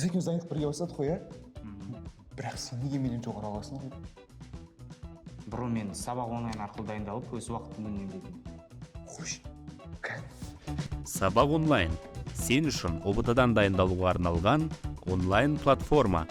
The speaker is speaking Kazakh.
біз екеуміз дайындық бірге бастадық қой, иә? Бірақ сен неге менен жоғары аласың ғой? Бұрын мен сабақ онлайн арқылы дайындалып, өз уақытымды үнемдедім. Қош, Сабақ онлайн сен үшін ұбт-дан дайындалуға арналған онлайн платформа.